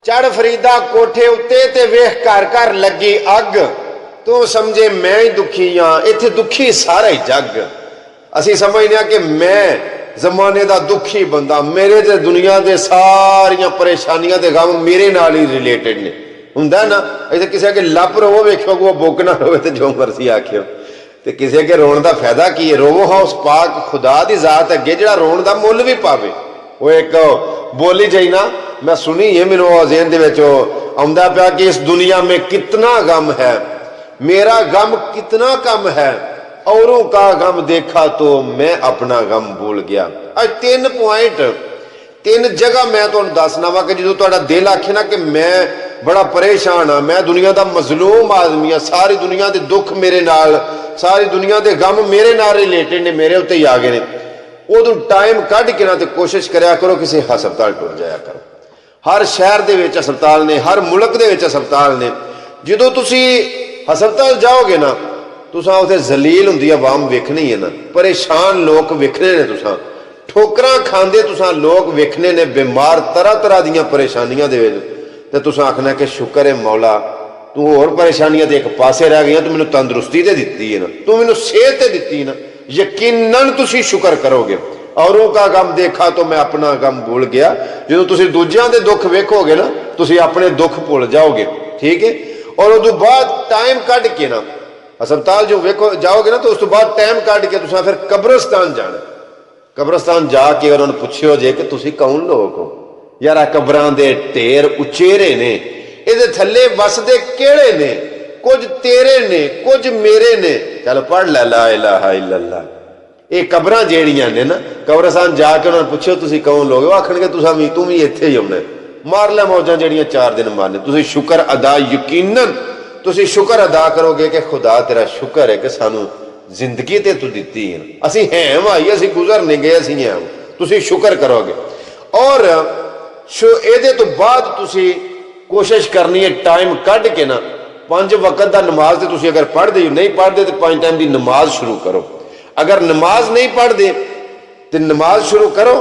चढ़ फरीदा कोठे उत्ते ते वेख घर घर लगी अग, तू समझे मैं ही दुखी हाँ, इत्थे दुखी सारा ही जग। असी समझने कि मैं जमाने का दुखी बंदा, मेरे ते दुनिया के सारिया परेशानियां ते गम मेरे नाल ही रिलेटेड ने। हुंदा ना इत्थे किसी के लप रोवो वेखो वो बुक ना रोवे तो जो मर्जी आखियो, तो किसी के रोन का फायदा की है। रोवो हाँ उस पाक खुदा की जात अगे जिहड़ा रोन का मुल भी पावे। वो एक बोली जाई ना, मैं सुनी है, मैनू ज़हन दे विच आउंदा पिया कि इस दुनिया में कितना गम है, मेरा गम कितना कम है, औरों का गम देखा तो मैं अपना गम भूल गया। आज 3 पॉइंट 3 जगह मैं तुहानूं दसना वा कि जो तुहाडा दिल आखे ना कि मैं बड़ा परेशान हाँ, मैं दुनिया का मजलूम आदमी हाँ, सारी दुनिया के दुख मेरे नाल, सारी दुनिया के गम मेरे नाल रिलेटेड ने, मेरे उत्ते ही आ गए ने। उदों टाइम कढ़ के ना तो कोशिश कराया करो किसी हस्पताल टुर जाया करो। हर शहर दे विच हस्पताल ने, हर मुल्क दे विच हस्पताल ने। जो तुसी हस्पताल जाओगे ना, तुसां उत्थे जलील हुंदी आवाम वेखनी है ना, परेशान लोग वेखने ने, तुसां ठोकरां खांदे तुसां लोग वेखने ने, बीमार तरह तरह दीयां परेशानियां दे विच, ते तुसां आखना कि शुक्र है मौला तू होर परेशानियां ते एक पासे रह गई, तू मैनूं तंदुरुस्ती ते दित्ती है ना, तू मैनूं सेहत ते दित्ती ना। यकीनन तुसी शुक्र करोगे। औरों का गम देखा तो मैं अपना गम भूल गया। जो तुसी दूजियां दे दुख वेखोगे ना, तुसी अपने दुख भूल जाओगे। ठीक है। और उस बाद टाइम कढ़ के ना हस्पताल जो वेखो जाओगे ना, तो उस बाद टाइम कढ़ के तुसां फिर कब्रिस्तान जाना। कब्रिस्तान जाके उन्होंने पुछियो जे कि तुसी कौन लोग हो यार, कब्रां दे ढेर उचेरे ने, इहदे थल्ले वसदे किहड़े ने, कुछ तेरे ने कुछ मेरे ने। चल पढ़ ला ला इलाहा इल्लल्लाह। ये कब्रां जेड़ियां ने ना, कब्रिस्तान जाके उन्होंने पुछियो तुसी कौन लोग, आखणगे तू भी इत्थे ही आउणा, मार लै मौजां जेड़ियां 4 दिन मारने। तुसी शुक्र अदा, यकीनन तुसी शुक्र अदा करोगे कि खुदा तेरा शुक्र है कि सानू जिंदगी ते तू दित्ती है। असी हैं भाई, असी गुजर नहीं गए, असी हैं। तुसी शुक्र करोगे। और इहदे तो बाद तुसी कोशिश करनी है टाइम कढ़ के ना 5 वक्त का नमाज तो तुसी अगर पढ़ते हो, नहीं पढ़ते तो 5 टाइम की नमाज शुरू करो। अगर नमाज नहीं पढ़ते तो नमाज शुरू करो,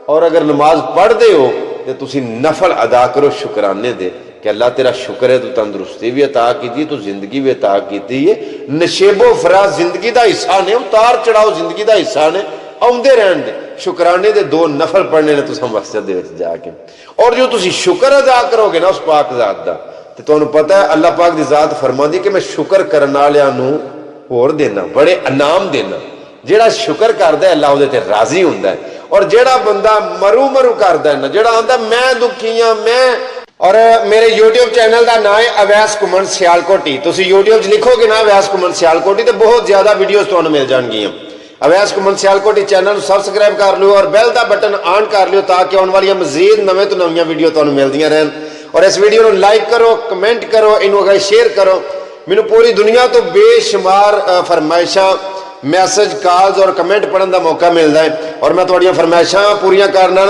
और अगर नमाज पढ़ते हो तो तुसी नफल अदा करो शुकराने दे कि अल्लाह तेरा शुक्र है, तू तंदुरुस्ती भी अता की, तू जिंदगी भी अता की है। नशेबो फराज जिंदगी का हिस्सा ने, उतार चढ़ाओ जिंदगी का हिस्सा ने, आउंदे रहन दे। शुकराने दे 2 नफल पढ़ने ने तुसां मस्जिद दे विच जाके। और जो तुसी शुक्र अदा करोगे ना उस पाक जात दा, तो तुहानूं पता है अल्लाह पाक दी जात फरमांदी कि मैं शुक्र करन वालियां नूं होर देना, बड़े इनाम देना। जिहड़ा शुक्र करदा है अल्लाह उहदे ते राजी हुंदा है। और जिहड़ा बंदा मरू मरू करदा है ना, जिहड़ा आंदा मैं दुखी हां मैं। और मेरे यूट्यूब चैनल का नाम है अवैस घुमन सियालकोटी। तुसी यूट्यूब लिखोगे ना अवैस घुमन सियालकोटी तो बहुत ज्यादा वीडियोस तुहानूं मिल जाणगियां। अवैस घुमन सियालकोटी चैनल सबसक्राइब कर लियो और बैल का बटन ऑन कर लियो, ताकि आने वाली मजीद नवे तो नवी वीडियो तुहानूं मिलदियां रहन। और इस वीडियो को लाइक करो, कमेंट करो, इनू अगर शेयर करो। मैनू पूरी दुनिया तो बेशुमार फरमाइशां, मैसेज, कॉल्स और कमेंट पढ़ने का मौका मिलता है, और मैं तुहाड़ियां फरमाइशां पूरियां करना।